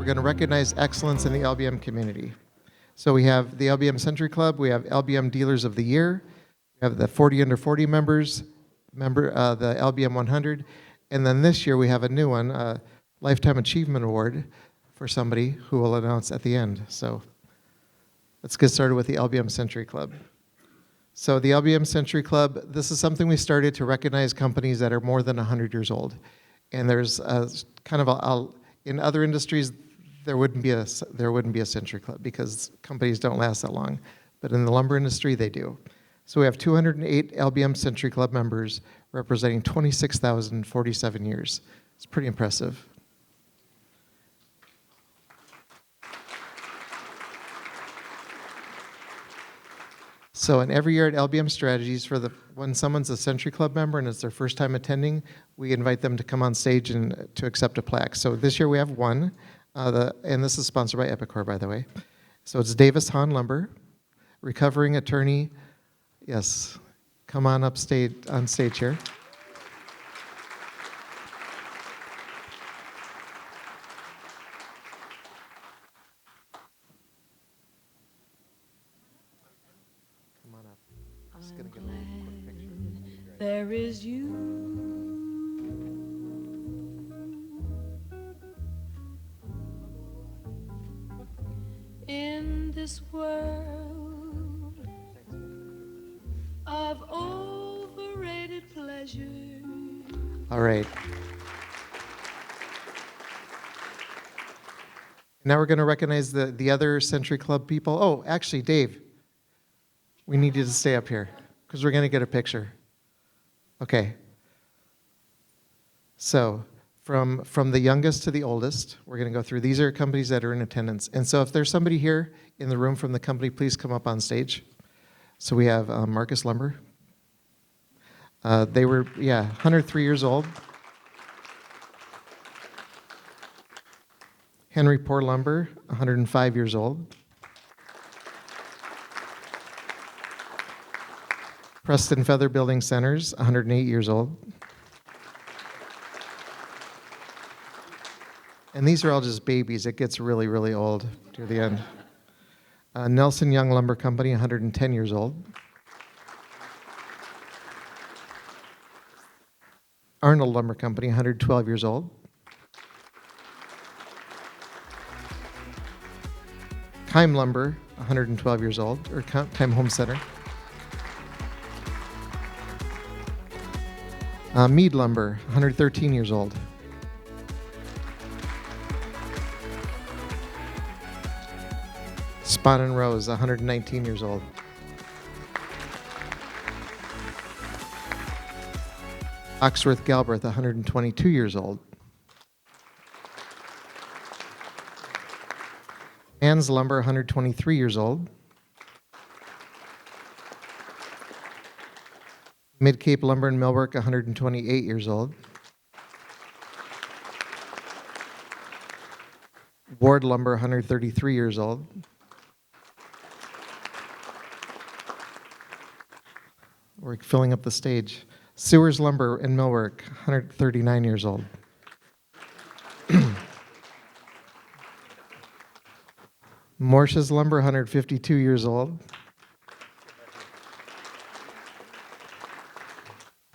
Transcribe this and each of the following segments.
we're going to recognize excellence in the LBM community. So we have the LBM Century Club, we have LBM Dealers of the Year, we have the 40 under 40 members, the LBM 100, and then this year we have a new one, a Lifetime Achievement Award for somebody who will announce at the end. So let's get started with the LBM Century Club. So the LBM Century Club, this is something we started to recognize companies that are more than 100 years old. And there's kind of in other industries, there wouldn't be a Century Club because companies don't last that long. But in the lumber industry, they do. So we have 208 LBM Century Club members representing 26,047 years. It's pretty impressive. So, and every year at LBM Strategies, when someone's a Century Club member and it's their first time attending, we invite them to come on stage and to accept a plaque. So this year we have one, and this is sponsored by Epicor, by the way. So it's Davis Hahn Lumber, recovering attorney. Yes, come on on stage here. There is you in this world of overrated pleasure. All right. Now we're going to recognize the other Century Club people. Oh, actually, Dave, we need you to stay up here because we're going to get a picture. Okay. So from the youngest to the oldest, we're going to go through. These are companies that are in attendance. And so if there's somebody here in the room from the company, please come up on stage. So we have Marcus Lumber. They were, 103 years old. Henry Poor Lumber, 105 years old. Preston Feather Building Centers, 108 years old. And these are all just babies. It gets really, really old near the end. Nelson Young Lumber Company, 110 years old. Arnold Lumber Company, 112 years old. Keim Lumber, 112 years old, or Keim Home Center. Mead Lumber, 113 years old. Spon and Rose, 119 years old. Oxworth Galbraith, 122 years old. Ann's Lumber, 123 years old. Mid-Cape Lumber in Millbrook, 128 years old. Ward Lumber, 133 years old. We're filling up the stage. Sewers Lumber in Millbrook, 139 years old. Morse's Lumber, 152 years old.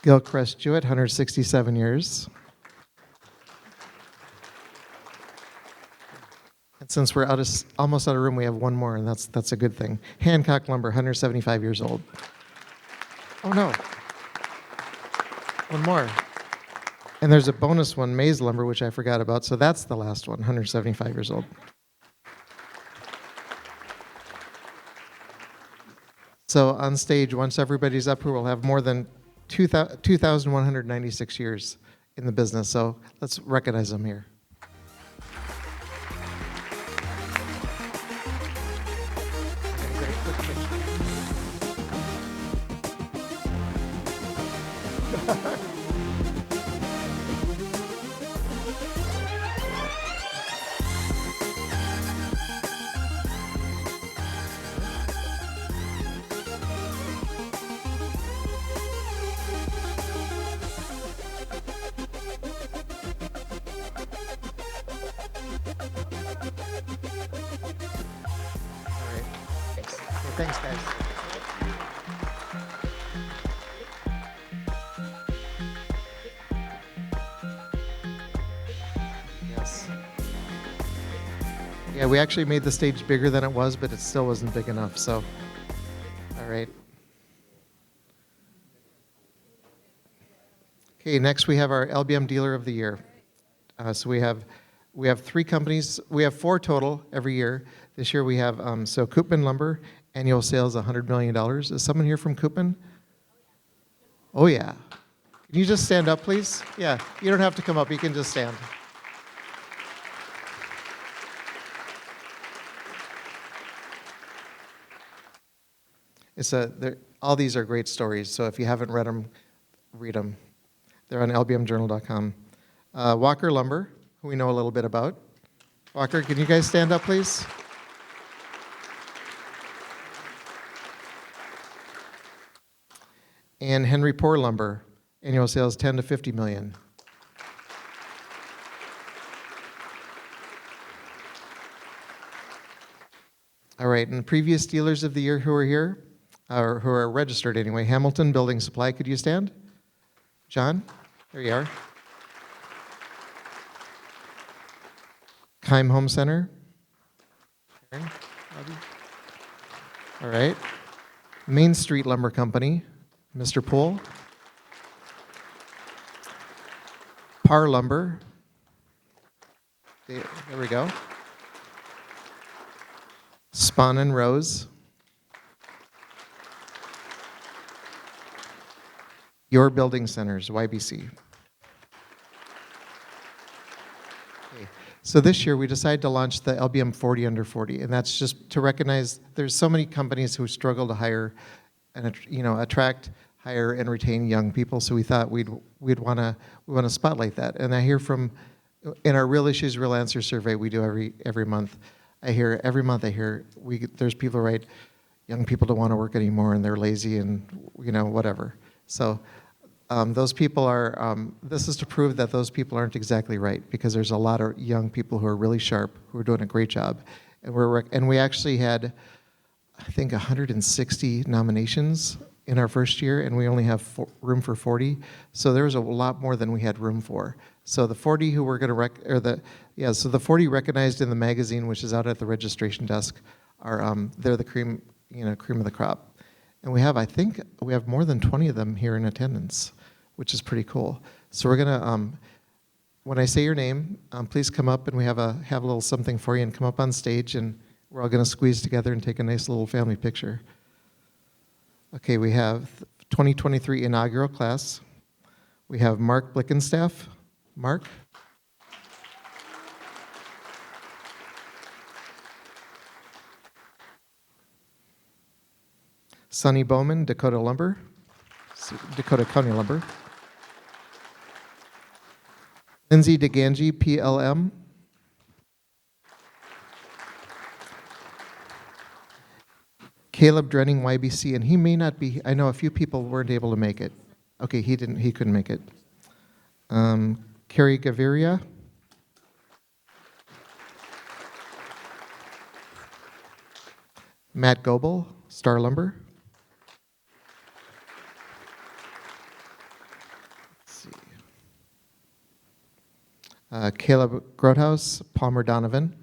Gilchrist Jewett, 167 years. And since we're almost out of room, we have one more, and that's a good thing. Hancock Lumber, 175 years old. Oh no. One more. And there's a bonus one, Mays Lumber, which I forgot about, so that's the last one, 175 years old. So on stage, once everybody's up here, we'll have more than 2,196 years in the business. So let's recognize them here. Thanks, guys. Yes. Yeah, we actually made the stage bigger than it was, but it still wasn't big enough, so. All right. Okay, next we have our LBM Dealer of the Year. So we have 3 companies. We have 4 total every year. This year we have so Koopman Lumber, annual sales $100 million. Is someone here from Koopman? Oh yeah. Can you just stand up, please? Yeah, you don't have to come up. You can just stand. All these are great stories. So if you haven't read them, read them. They're on lbmjournal.com. Walker Lumber, who we know a little bit about. Walker, can you guys stand up, please? And Henry Poor Lumber, annual sales 10 to 50 million. All right, and the previous dealers of the year who are here, or who are registered anyway, Hamilton Building Supply, could you stand? John, there you are. Keim Home Center. Karen, Bobby. All right. Main Street Lumber Company, Mr. Poole. Par Lumber. There we go. Spahn and Rose. Your Building Centers, YBC. Okay. So this year we decided to launch the LBM 40 under 40, and that's just to recognize there's so many companies who struggle to hire and attract, hire, and retain young people. So we thought we want to spotlight that. And I hear from in our Real Issues, Real Answers survey we do every month. There's people who write, young people don't want to work anymore and they're lazy and whatever. So those people are, this is to prove that those people aren't exactly right, because there's a lot of young people who are really sharp, who are doing a great job. And we actually had, I think, 160 nominations in our first year, and we only have room for 40. So there was a lot more than we had room for. So the 40 who we're going to so the 40 recognized in the magazine, which is out at the registration desk, are they're the cream of the crop. And I think we have more than 20 of them here in attendance, which is pretty cool. So we're gonna, when I say your name, please come up, and we have a little something for you, and come up on stage, and we're all gonna squeeze together and take a nice little family picture. Okay, we have 2023 inaugural class. We have Mark Blickenstaff. Mark? Sonny Bowman, Dakota County Lumber. Lindsay DeGangi, PLM. Caleb Drenning, YBC, and he may not be, I know a few people weren't able to make it. Okay, he couldn't make it. Carrie Gaviria. Matt Goebel, Star Lumber. Let's see. Caleb Grothaus, Palmer Donovan.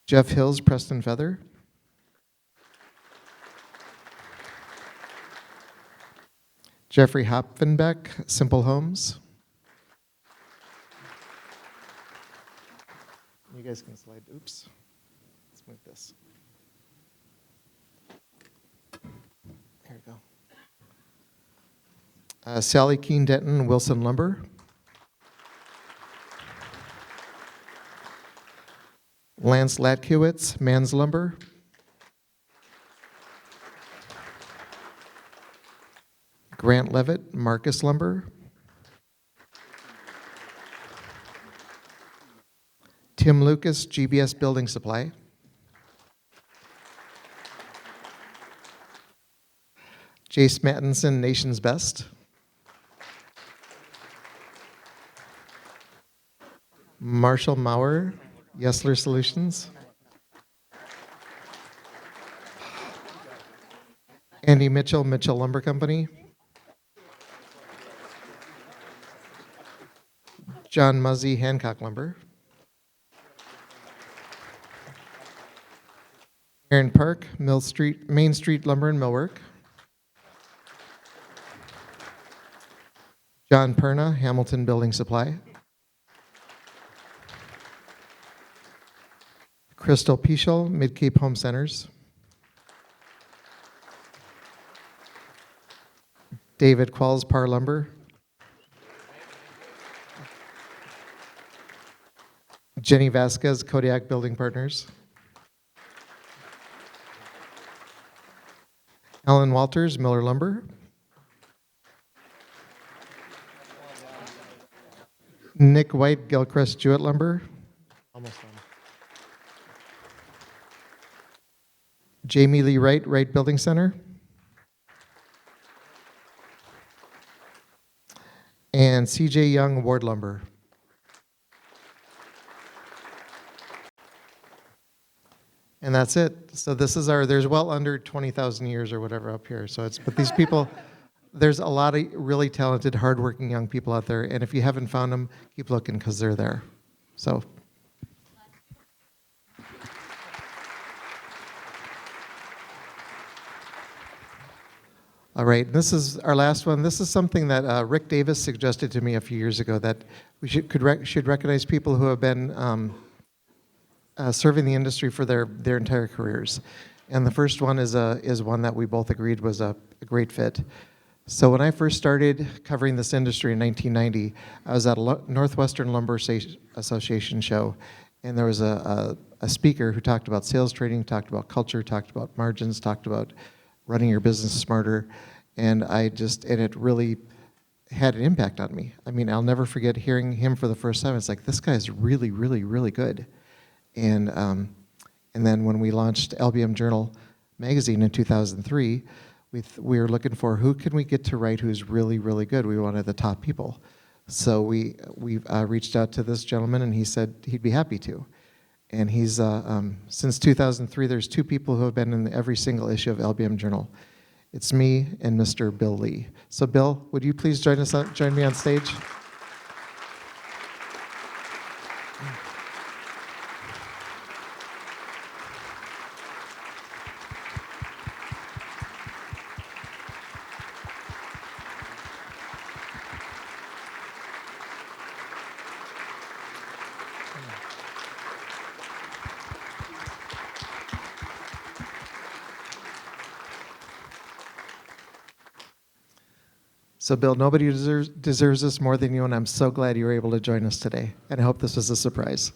Jeff Hills, Preston Feather. Jeffrey Hopfenbeck, Simple Homes. You guys can slide. Oops. Let's move this. There we go. Sally Keene Denton, Wilson Lumber. Lance Latkiewicz, Mans Lumber. Grant Levitt, Marcus Lumber. Tim Lucas, GBS Building Supply. Jace Mattinson, Nation's Best. Marshall Maurer, Yesler Solutions. Andy Mitchell, Mitchell Lumber Company. John Muzzy, Hancock Lumber. Aaron Park, Main Street Lumber and Millwork. John Perna, Hamilton Building Supply. Crystal Pichel, Mid-Cape Home Centers. David Qualls, Par Lumber. Jenny Vasquez, Kodiak Building Partners. Alan Walters, Miller Lumber. Nick White, Gilchrist Jewett Lumber. Almost done. Jamie Lee Wright, Wright Building Center. And CJ Young, Ward Lumber. And that's it. So this is there's well under 20,000 years or whatever up here. So but these people, there's a lot of really talented, hardworking young people out there. And if you haven't found them, keep looking because they're there. So. All right, this is our last one. This is something that Rick Davis suggested to me a few years ago, that we should recognize people who have been serving the industry for their entire careers. And the first one is one that we both agreed was a great fit. So when I first started covering this industry in 1990, I was at a Northwestern Lumber Association show, and there was a speaker who talked about sales training, talked about culture, talked about margins, talked about running your business smarter, and it really had an impact on me. I mean, I'll never forget hearing him for the first time. It's like, this guy is really, really, really good. And then when we launched LBM Journal magazine in 2003, we were looking for who can we get to write who's really, really good. We wanted the top people. So we reached out to this gentleman, and he said he'd be happy to. And he's, since 2003, there's 2 people who have been in every single issue of LBM Journal. It's me and Mr. Bill Lee. So Bill, would you please join me on stage? So Bill, nobody deserves this more than you, and I'm so glad you were able to join us today. And I hope this was a surprise.